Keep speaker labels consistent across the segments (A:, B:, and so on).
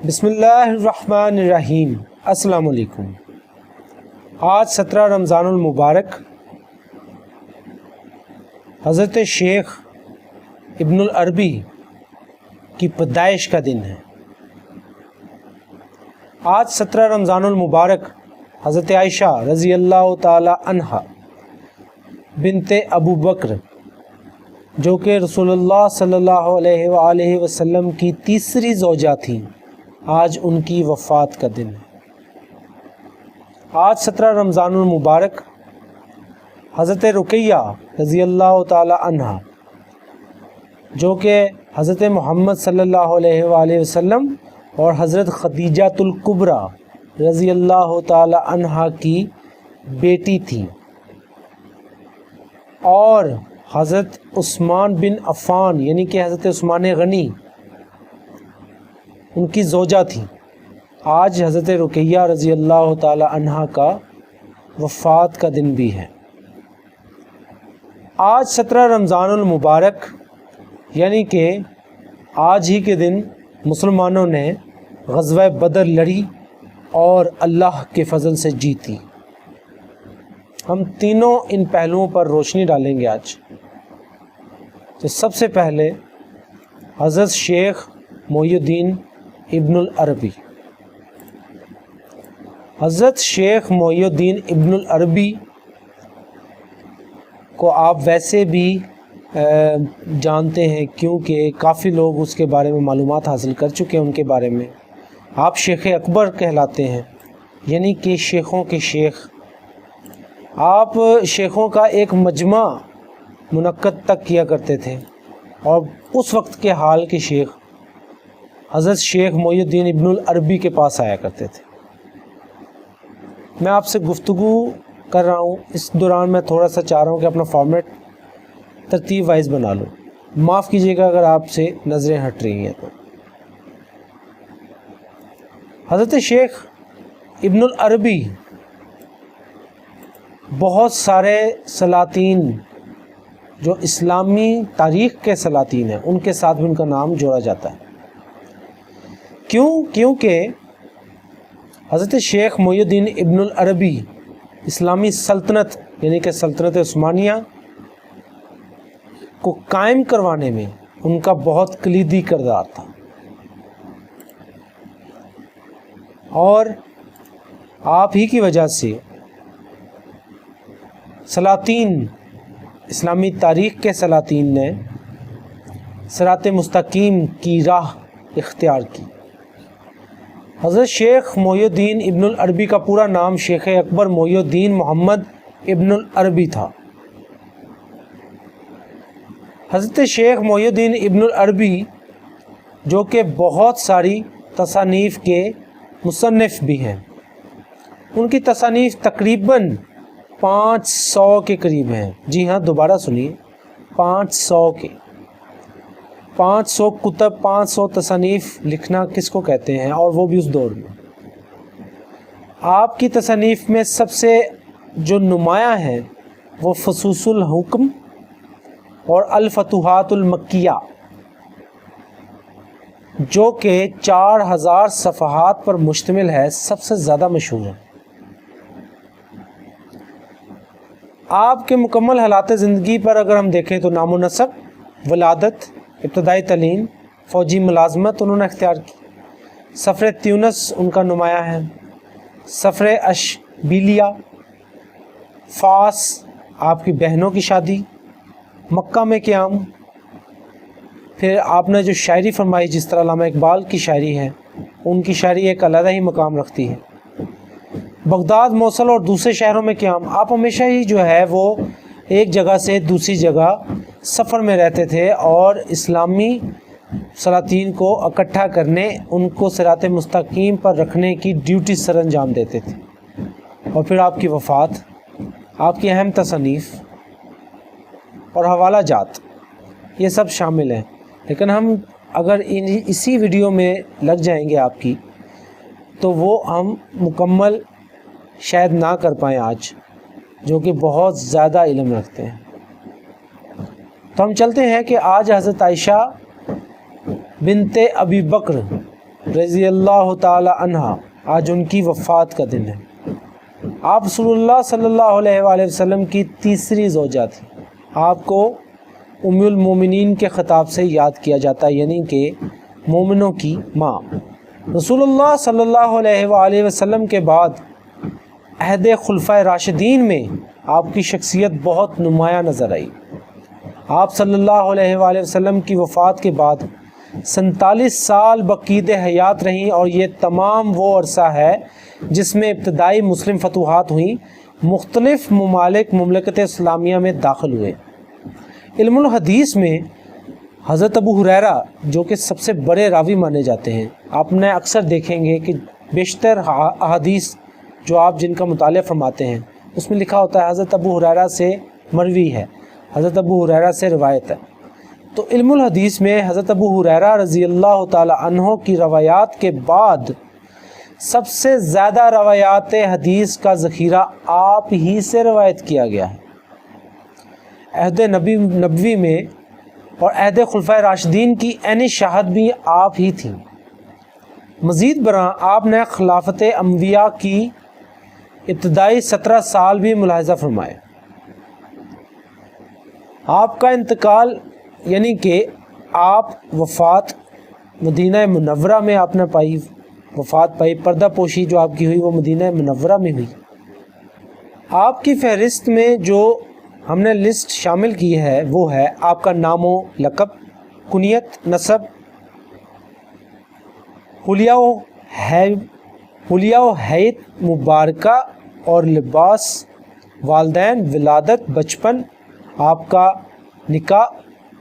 A: بسم اللہ الرحمن الرحیم۔ السلام علیکم۔ آج 17 رمضان المبارک حضرت شیخ ابن العربی کی پیدائش کا دن ہے۔ آج 17 رمضان المبارک حضرت عائشہ رضی اللہ تعالی عنہا بنت ابو بکر جو کہ رسول اللہ صلی اللہ علیہ وآلہ وسلم کی تیسری زوجہ تھیں، آج ان کی وفات کا دن ہے۔ آج 17 رمضان المبارک حضرت رقیہ رضی اللہ تعالی عنہا جو کہ حضرت محمد صلی اللہ علیہ وآلہ وسلم اور حضرت خدیجہ الکبریٰ رضی اللہ تعالی عنہا کی بیٹی تھی، اور حضرت عثمان بن عفان یعنی کہ حضرت عثمان غنی ان کی زوجہ تھی۔ آج حضرت رقیہ رضی اللہ تعالی عنہا کا وفات کا دن بھی ہے۔ آج 17 رمضان المبارک یعنی کہ آج ہی کے دن مسلمانوں نے غزوہ بدر لڑی اور اللہ کے فضل سے جیتی۔ ہم تینوں ان پہلوؤں پر روشنی ڈالیں گے آج۔ تو سب سے پہلے حضرت شیخ محی الدین ابن العربی۔ حضرت شیخ محی الدین ابن العربی کو آپ ویسے بھی جانتے ہیں، کیونکہ کافی لوگ اس کے بارے میں معلومات حاصل کر چکے ہیں۔ ان کے بارے میں آپ شیخ اکبر کہلاتے ہیں، یعنی کہ شیخوں کے شیخ۔ آپ شیخوں کا ایک مجمع منعقد تک کیا کرتے تھے، اور اس وقت کے حال کے شیخ حضرت شیخ محی الدین ابن العربی کے پاس آیا کرتے تھے۔ میں آپ سے گفتگو کر رہا ہوں، اس دوران میں تھوڑا سا چاہ رہا ہوں کہ اپنا فارمیٹ ترتیب وائز بنا لوں، معاف کیجیے گا اگر آپ سے نظریں ہٹ رہی ہیں تو۔ حضرت شیخ ابن العربی بہت سارے سلاطین جو اسلامی تاریخ کے سلاطین ہیں ان کے ساتھ بھی ان کا نام جوڑا جاتا ہے۔ کیونکہ حضرت شیخ محی الدین ابن العربی اسلامی سلطنت یعنی کہ سلطنت عثمانیہ کو قائم کروانے میں ان کا بہت کلیدی کردار تھا، اور آپ ہی کی وجہ سے سلاطین اسلامی تاریخ کے سلاطین نے صراط مستقیم کی راہ اختیار کی۔ حضرت شیخ محی الدین ابن العربی کا پورا نام شیخ اکبر محی الدین محمد ابن العربی تھا۔ حضرت شیخ محی الدین ابن العربی جو کہ بہت ساری تصانیف کے مصنف بھی ہیں، ان کی تصانیف تقریباً 500 کے قریب ہیں۔ جی ہاں، دوبارہ سنیے، 500 کے 500 کتب، 500 تصانیف لکھنا کس کو کہتے ہیں، اور وہ بھی اس دور میں۔ آپ کی تصانیف میں سب سے جو نمایاں ہیں وہ فصوص الحکم اور الفتوحات المکیہ، جو کہ 4000 صفحات پر مشتمل ہے، سب سے زیادہ مشہور ہے۔ آپ کے مکمل حالات زندگی پر اگر ہم دیکھیں تو نام و نسب، ولادت، ابتدائی تعلیم، فوجی ملازمت انہوں نے اختیار کی۔ سفر تیونس ان کا نمایاں ہے، سفر اشبیلیہ، فاس، آپ کی بہنوں کی شادی، مکہ میں قیام، پھر آپ نے جو شاعری فرمائی، جس طرح علامہ اقبال کی شاعری ہے، ان کی شاعری ایک علیحدہ ہی مقام رکھتی ہے۔ بغداد، موصل اور دوسرے شہروں میں قیام۔ آپ ہمیشہ ہی جو ہے وہ ایک جگہ سے دوسری جگہ سفر میں رہتے تھے، اور اسلامی سلاطین کو اکٹھا کرنے، ان کو صراط مستقیم پر رکھنے کی ڈیوٹی سر انجام دیتے تھے۔ اور پھر آپ کی وفات، آپ کی اہم تصانیف اور حوالہ جات، یہ سب شامل ہیں۔ لیکن ہم اگر اسی ویڈیو میں لگ جائیں گے آپ کی، تو وہ ہم مکمل شاید نہ کر پائیں آج، جو کہ بہت زیادہ علم رکھتے ہیں۔ تو ہم چلتے ہیں کہ آج حضرت عائشہ بنت ابی بکر رضی اللہ تعالی عنہا آج ان کی وفات کا دن ہے۔ آپ رسول اللہ صلی اللہ علیہ وآلہ وسلم کی تیسری زوجہ تھی۔ آپ کو ام المومنین کے خطاب سے یاد کیا جاتا ہے، یعنی کہ مومنوں کی ماں۔ رسول اللہ صلی اللہ علیہ وآلہ وسلم کے بعد عہد خلفائے راشدین میں آپ کی شخصیت بہت نمایاں نظر آئی۔ آپ صلی اللہ علیہ وآلہ وسلم کی وفات کے بعد 47 سال بقید حیات رہیں، اور یہ تمام وہ عرصہ ہے جس میں ابتدائی مسلم فتوحات ہوئیں، مختلف مملکت اسلامیہ میں داخل ہوئے۔ علم الحدیث میں حضرت ابو ہریرہ جو کہ سب سے بڑے راوی مانے جاتے ہیں، آپ نے اکثر دیکھیں گے کہ بیشتر احادیث جو آپ جن کا مطالعہ فرماتے ہیں اس میں لکھا ہوتا ہے حضرت ابو ہریرہ سے مروی ہے، حضرت ابو ہریرہ سے روایت ہے۔ تو علم الحدیث میں حضرت ابو ہریرہ رضی اللہ تعالی عنہ کی روایات کے بعد سب سے زیادہ روایات حدیث کا ذخیرہ آپ ہی سے روایت کیا گیا ہے۔ عہد نبوی میں اور عہد خلفائے راشدین کی عین شاہد بھی آپ ہی تھیں۔ مزید برآں آپ نے خلافت انبیاء کی ابتدائی 17 سال بھی ملاحظہ فرمائے۔ آپ کا انتقال یعنی کہ آپ وفات مدینہ منورہ میں آپ نے وفات پائی، پردہ پوشی جو آپ کی ہوئی وہ مدینہ منورہ میں ہوئی۔ آپ کی فہرست میں جو ہم نے لسٹ شامل کی ہے وہ ہے آپ کا نام و لقب، کنیت، نسب، حلیہ و حیت مبارکہ اور لباس، والدین، ولادت، بچپن، آپ کا نکاح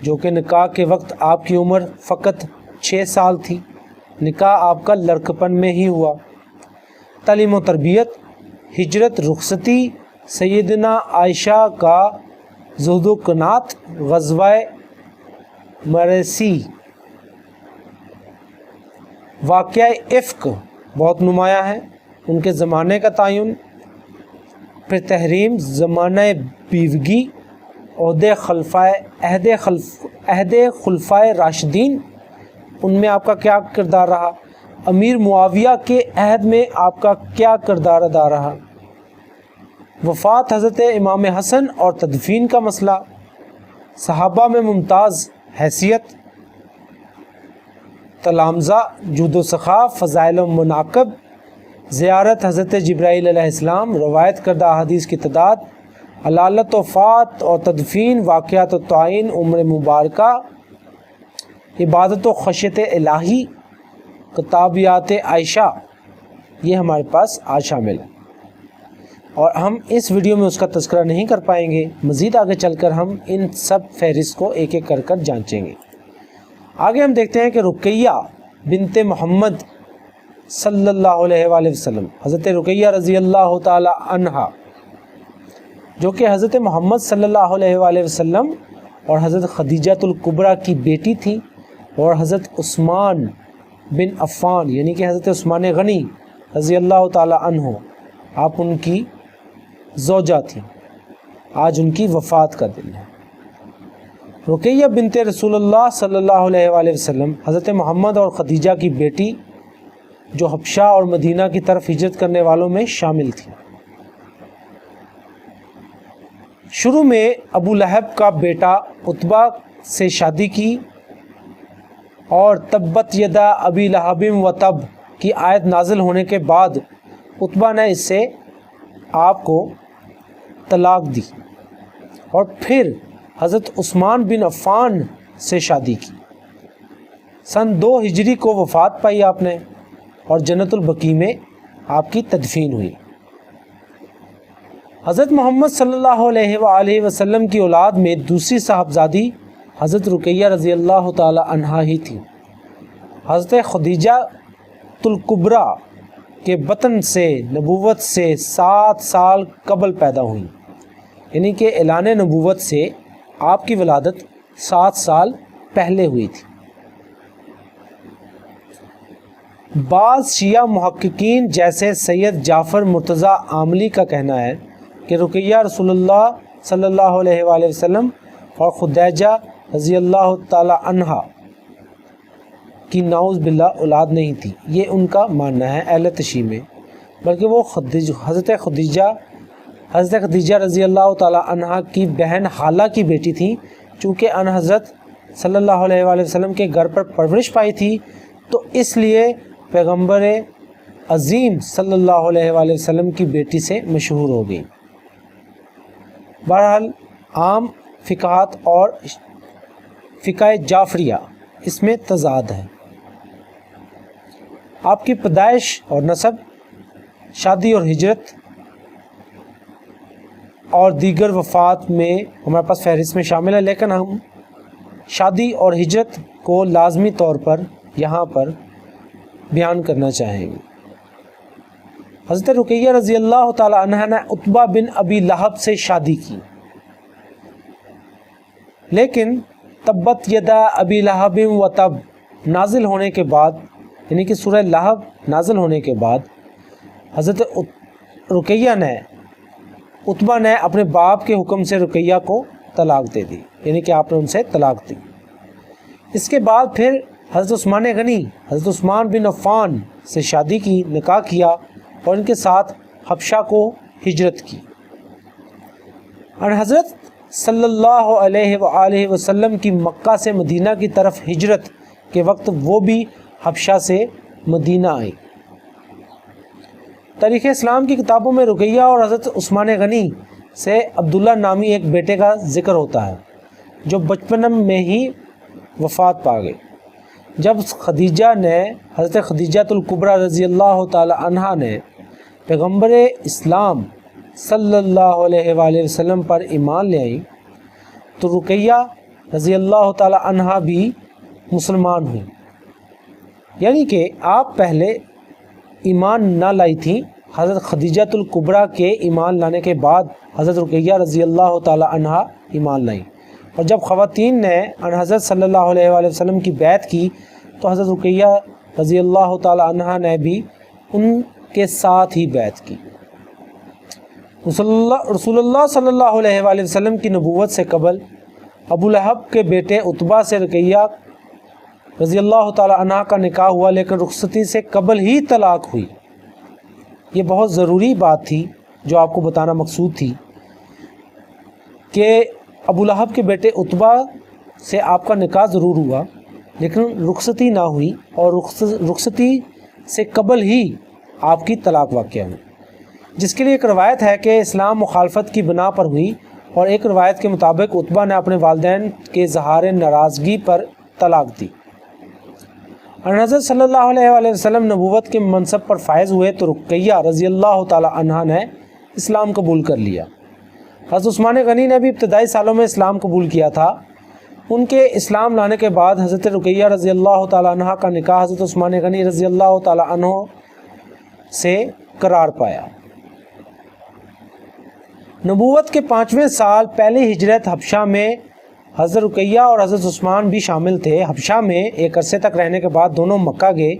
A: جو کہ نکاح کے وقت آپ کی عمر فقط 6 سال تھی، نکاح آپ کا لڑکپن میں ہی ہوا، تعلیم و تربیت، ہجرت، رخصتی، سیدنا عائشہ کا زہد و قناعت، غزوہ مرسی، واقعہ افک بہت نمایاں ہے، ان کے زمانے کا تعین، پھر تحریم، زمانہ بیوگی، عہد خلفائے راشدین ان میں آپ کا کیا کردار رہا، امیر معاویہ کے عہد میں آپ کا کیا کردار ادا رہا، وفات حضرت امام حسن اور تدفین کا مسئلہ، صحابہ میں ممتاز حیثیت، تلامذہ، جود و سخا، فضائل و مناقب، زیارت حضرت جبرائیل علیہ السلام، روایت کردہ احادیث کی تعداد، علالت وفات اور تدفین، واقعات و تعین، عمر مبارکہ، عبادت و خشیت الہی، کتابیات عائشہ، یہ ہمارے پاس آج شامل ہے، اور ہم اس ویڈیو میں اس کا تذکرہ نہیں کر پائیں گے۔ مزید آگے چل کر ہم ان سب فہرست کو ایک ایک کر جانچیں گے۔ آگے ہم دیکھتے ہیں کہ رقیہ بنت محمد صلی اللہ علیہ وآلہ وسلم، حضرت رقیہ رضی اللہ تعالی عنہا جو کہ حضرت محمد صلی اللہ علیہ وآلہ وسلم اور حضرت خدیجہ الکبریٰ کی بیٹی تھی، اور حضرت عثمان بن عفان یعنی کہ حضرت عثمان غنی رضی اللہ تعالی عنہ آپ ان کی زوجہ تھیں۔ آج ان کی وفات کا دن ہے۔ رقیہ بنت رسول اللہ صلی اللہ علیہ وآلہ وسلم حضرت محمد اور خدیجہ کی بیٹی جو حبشہ اور مدینہ کی طرف ہجرت کرنے والوں میں شامل تھی۔ شروع میں ابو لہب کا بیٹا عتبہ سے شادی کی، اور تبت یدا ابی لہب و تب کی آیت نازل ہونے کے بعد عتبہ نے اس سے آپ کو طلاق دی، اور پھر حضرت عثمان بن عفان سے شادی کی۔ سن 2 ہجری کو وفات پائی آپ نے، اور جنت البقیع میں آپ کی تدفین ہوئی۔ حضرت محمد صلی اللہ علیہ وآلہ وسلم کی اولاد میں دوسری صاحبزادی حضرت رقیہ رضی اللہ تعالی عنہا ہی تھی۔ حضرت خدیجہ الکبریٰ کے بطن سے نبوت سے 7 سال قبل پیدا ہوئی، یعنی کہ اعلان نبوت سے آپ کی ولادت 7 سال پہلے ہوئی تھی۔ بعض شیعہ محققین جیسے سید جعفر مرتضیٰ عاملی کا کہنا ہے کہ رقیہ رسول اللہ صلی اللہ علیہ وآلہ وسلم اور خدیجہ رضی اللہ تعالی عنہا کی نعوذ باللہ اولاد نہیں تھی، یہ ان کا ماننا ہے اہل تشیع میں، بلکہ وہ حضرت خدیجہ رضی اللہ تعالی عنہ کی بہن حالہ کی بیٹی تھی۔ چونکہ ان حضرت صلی اللہ علیہ وآلہ وسلم کے گھر پر پرورش پائی تھی تو اس لیے پیغمبر عظیم صلی اللہ علیہ وآلہ وسلم کی بیٹی سے مشہور ہو گئی۔ بہرحال عام فقہات اور فقہ جعفریہ اس میں تضاد ہے۔ آپ کی پیدائش اور نسب، شادی اور ہجرت اور دیگر وفات میں ہمارے پاس فہرست میں شامل ہے، لیکن ہم شادی اور ہجرت کو لازمی طور پر یہاں پر بیان کرنا چاہیں گے۔ حضرت رقیہ رضی اللہ تعالی عنہ نے عتبہ بن ابی لہب سے شادی کی، لیکن تبت یدا ابی لہب و تب نازل ہونے کے بعد، یعنی کہ سورہ لہب نازل ہونے کے بعد حضرت رقیہ نے، عتبہ نے اپنے باپ کے حکم سے رقیہ کو طلاق دے دی، یعنی کہ آپ نے ان سے طلاق دی۔ اس کے بعد پھر حضرت عثمان غنی، حضرت عثمان بن عفان سے شادی کی، نکاح کیا اور ان کے ساتھ حبشہ کو ہجرت کی۔ اور حضرت صلی اللہ علیہ وآلہ وسلم کی مکہ سے مدینہ کی طرف ہجرت کے وقت وہ بھی حبشہ سے مدینہ آئی۔ تاریخ اسلام کی کتابوں میں رقیہ اور حضرت عثمان غنی سے عبداللہ نامی ایک بیٹے کا ذکر ہوتا ہے جو بچپن میں ہی وفات پا گئے۔ جب خدیجہ نے، حضرت خدیجہ الکبریٰ رضی اللہ تعالی عنہا نے پیغمبر اسلام صلی اللہ علیہ وآلہ وسلم پر ایمان لے آئی تو رقیہ رضی اللہ تعالی عنہا بھی مسلمان ہوئی، یعنی کہ آپ پہلے ایمان نہ لائی تھیں۔ حضرت خدیجہ الکبریٰ کے ایمان لانے کے بعد حضرت رقیہ رضی اللہ تعالی عنہا ایمان لائی، اور جب خواتین نے ان حضرت صلی اللہ علیہ وآلہ وسلم کی بیعت کی تو حضرت رقیہ رضی اللہ تعالی عنہا نے بھی ان کے ساتھ ہی بیعت کی۔ رسول اللہ صلی اللہ علیہ وآلہ وسلم کی نبوت سے قبل ابو لہب کے بیٹے عتبہ سے رقیہ رضی اللہ تعالی عنہ کا نکاح ہوا، لیکن رخصتی سے قبل ہی طلاق ہوئی۔ یہ بہت ضروری بات تھی جو آپ کو بتانا مقصود تھی کہ ابو لہب کے بیٹے عتبہ سے آپ کا نکاح ضرور ہوا لیکن رخصتی نہ ہوئی، اور رخصتی سے قبل ہی آپ کی طلاق واقع ہوئی، جس کے لیے ایک روایت ہے کہ اسلام مخالفت کی بنا پر ہوئی، اور ایک روایت کے مطابق عتبہ نے اپنے والدین کے اظہار ناراضگی پر طلاق دی۔ اور حضرت صلی اللہ علیہ وآلہ وسلم نبوت کے منصب پر فائز ہوئے تو رقیہ رضی اللہ تعالی عنہ نے اسلام قبول کر لیا۔ حضرت عثمان غنی نے بھی ابتدائی سالوں میں اسلام قبول کیا تھا۔ ان کے اسلام لانے کے بعد حضرت رقیہ رضی اللہ تعالی عنہ کا نکاح حضرت عثمان غنی رضی اللہ تعالی عنہ سے قرار پایا۔ نبوت کے 5ویں سال پہلے ہجرت حبشہ میں حضرت رقیہ اور حضرت عثمان بھی شامل تھے۔ حبشہ میں ایک عرصے تک رہنے کے بعد دونوں مکہ گئے،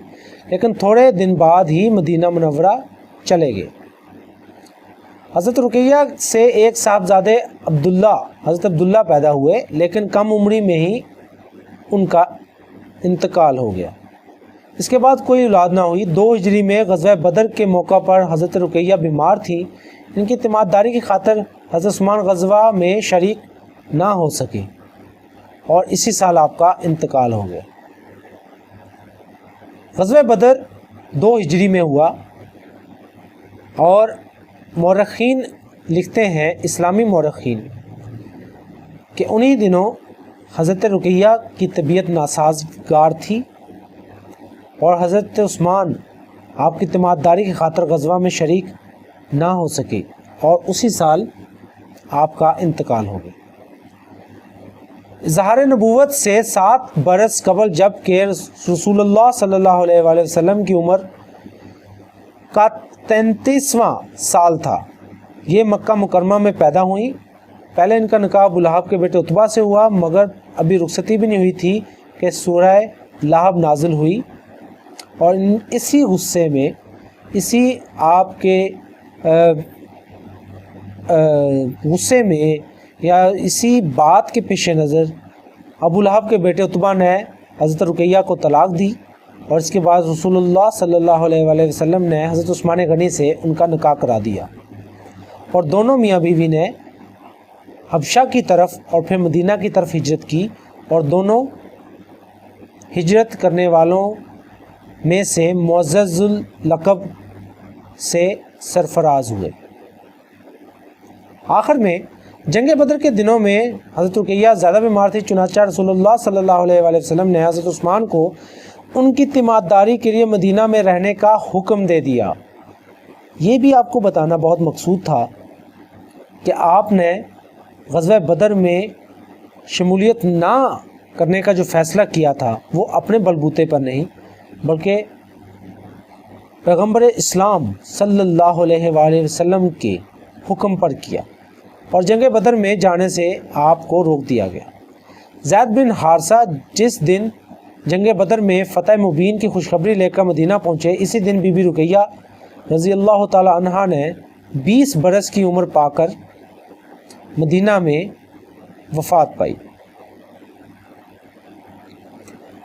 A: لیکن تھوڑے دن بعد ہی مدینہ منورہ چلے گئے۔ حضرت رقیہ سے ایک صاحبزادے عبداللہ، حضرت عبداللہ پیدا ہوئے، لیکن کم عمری میں ہی ان کا انتقال ہو گیا۔ اس کے بعد کوئی اولاد نہ ہوئی۔ 2 ہجری میں غزوہ بدر کے موقع پر حضرت رقیہ بیمار تھی۔ ان کی اعتماد داری کی خاطر حضرت عثمان غزوہ میں شریک نہ ہو سکے اور اسی سال آپ کا انتقال ہو گیا۔ غزوہ بدر 2 ہجری میں ہوا، اور مورخین لکھتے ہیں، اسلامی مورخین، کہ انہی دنوں حضرت رقیہ کی طبیعت ناسازگار تھی اور حضرت عثمان آپ کی اعتماد داری کی خاطر غزوہ میں شریک نہ ہو سکے، اور اسی سال آپ کا انتقال ہو گیا۔ اظہار نبوت سے 7 برس قبل، جب کہ رسول اللہ صلی اللہ علیہ وآلہ وسلم کی عمر کا 33واں سال تھا، یہ مکہ مکرمہ میں پیدا ہوئی۔ پہلے ان کا نکاح ابو لہب کے بیٹے عتبہ سے ہوا، مگر ابھی رخصتی بھی نہیں ہوئی تھی کہ سورہ لہب نازل ہوئی، اور اسی غصے میں، اسی آپ کے غصے میں یا اسی بات کے پیش نظر ابو لہب کے بیٹے عتبہ نے حضرت رقیہ کو طلاق دی اور اس کے بعد رسول اللہ صلی اللہ علیہ وآلہ وسلم نے حضرت عثمان غنی سے ان کا نکاح کرا دیا اور دونوں میاں بیوی نے حبشہ کی طرف اور پھر مدینہ کی طرف ہجرت کی اور دونوں ہجرت کرنے والوں میں سے معزز اللقب سے سرفراز ہوئے۔ آخر میں جنگ بدر کے دنوں میں حضرت رقیہ زیادہ بیمار تھی، چنانچہ رسول اللہ صلی اللہ علیہ وآلہ وسلم نے حضرت عثمان کو ان کی تیمارداری کے لیے مدینہ میں رہنے کا حکم دے دیا۔ یہ بھی آپ کو بتانا بہت مقصود تھا کہ آپ نے غزوہ بدر میں شمولیت نہ کرنے کا جو فیصلہ کیا تھا وہ اپنے بلبوتے پر نہیں بلکہ پیغمبر اسلام صلی اللہ علیہ وآلہ وسلم کے حکم پر کیا، اور جنگ بدر میں جانے سے آپ کو روک دیا گیا۔ زید بن حارثہ جس دن جنگ بدر میں فتح مبین کی خوشخبری لے کر مدینہ پہنچے، اسی دن بی بی رقیہ رضی اللہ تعالی عنہا نے 20 برس کی عمر پا کر مدینہ میں وفات پائی۔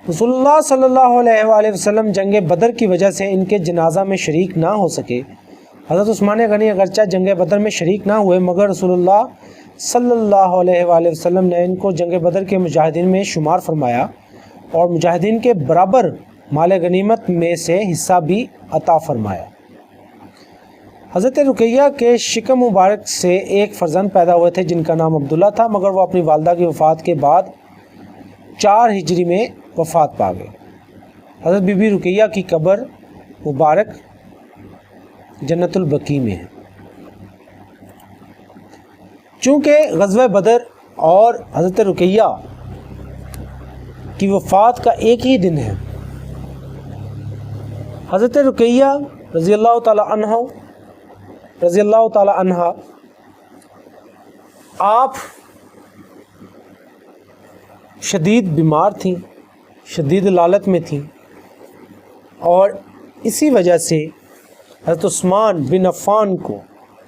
A: رسول اللہ صلی اللہ علیہ وآلہ وسلم جنگ بدر کی وجہ سے ان کے جنازہ میں شریک نہ ہو سکے۔ حضرت عثمان غنی اگرچہ جنگ بدر میں شریک نہ ہوئے مگر رسول اللہ صلی اللہ علیہ وآلہ وسلم نے ان کو جنگ بدر کے مجاہدین میں شمار فرمایا اور مجاہدین کے برابر مال غنیمت میں سے حصہ بھی عطا فرمایا۔ حضرت رقیہ کے شکم مبارک سے ایک فرزند پیدا ہوئے تھے جن کا نام عبداللہ تھا، مگر وہ اپنی والدہ کی وفات کے بعد 4 ہجری میں وفات پا گئے۔ حضرت بی بی رقیہ کی قبر مبارک جنت البقیع میں ہے۔ چونکہ غزوہ بدر اور حضرت رقیہ کی وفات کا ایک ہی دن ہے، حضرت رقیہ رضی اللہ تعالی عنہ آپ شدید بیمار تھیں، شدید لالت میں تھیں، اور اسی وجہ سے حضرت عثمان بن عفان کو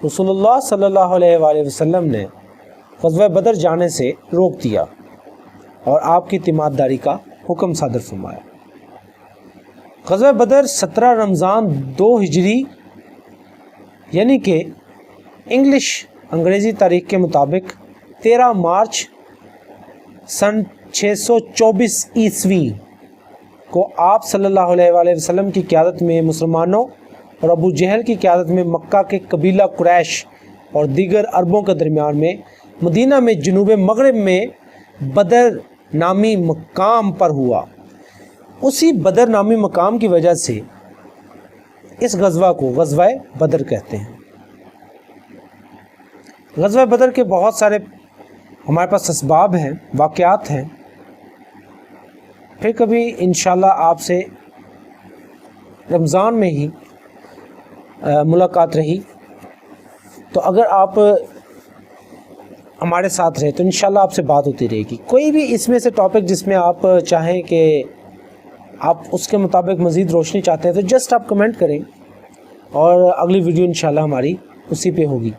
A: رسول اللہ صلی اللہ علیہ وآلہ وسلم نے غزوہ بدر جانے سے روک دیا اور آپ کی تیمارداری کا حکم صادر فرمایا۔ غزوہ بدر 17 رمضان 2 ہجری یعنی کہ انگریزی تاریخ کے مطابق 13 مارچ سن 624 عیسوی کو آپ صلی اللہ علیہ وآلہ وسلم کی قیادت میں مسلمانوں اور ابو جہل کی قیادت میں مکہ کے قبیلہ قریش اور دیگر عربوں کے درمیان میں مدینہ میں جنوب مغرب میں بدر نامی مقام پر ہوا۔ اسی بدر نامی مقام کی وجہ سے اس غزوہ کو غزوہ بدر کہتے ہیں۔ غزوہ بدر کے بہت سارے ہمارے پاس اسباب ہیں، واقعات ہیں، پھر کبھی انشاءاللہ آپ سے رمضان میں ہی ملاقات رہی تو اگر آپ ہمارے ساتھ رہے تو انشاءاللہ آپ سے بات ہوتی رہے گی۔ کوئی بھی اس میں سے ٹاپک جس میں آپ چاہیں کہ آپ اس کے مطابق مزید روشنی چاہتے ہیں تو جسٹ آپ کمنٹ کریں اور اگلی ویڈیو انشاءاللہ ہماری اسی پہ ہوگی۔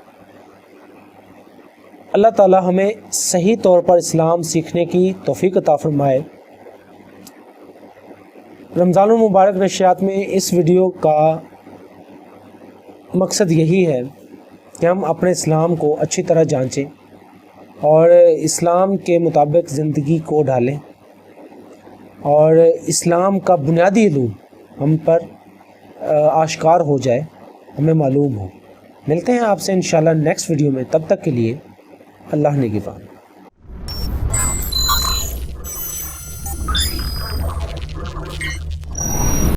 A: اللہ تعالی ہمیں صحیح طور پر اسلام سیکھنے کی توفیق عطا فرمائے۔ رمضان المبارک نشریات میں اس ویڈیو کا مقصد یہی ہے کہ ہم اپنے اسلام کو اچھی طرح جانچیں اور اسلام کے مطابق زندگی کو ڈھالیں اور اسلام کا بنیادی علوم ہم پر آشکار ہو جائے، ہمیں معلوم ہو۔ ملتے ہیں آپ سے انشاءاللہ نیکسٹ ویڈیو میں، تب تک کے لیے اللہ نگہبان۔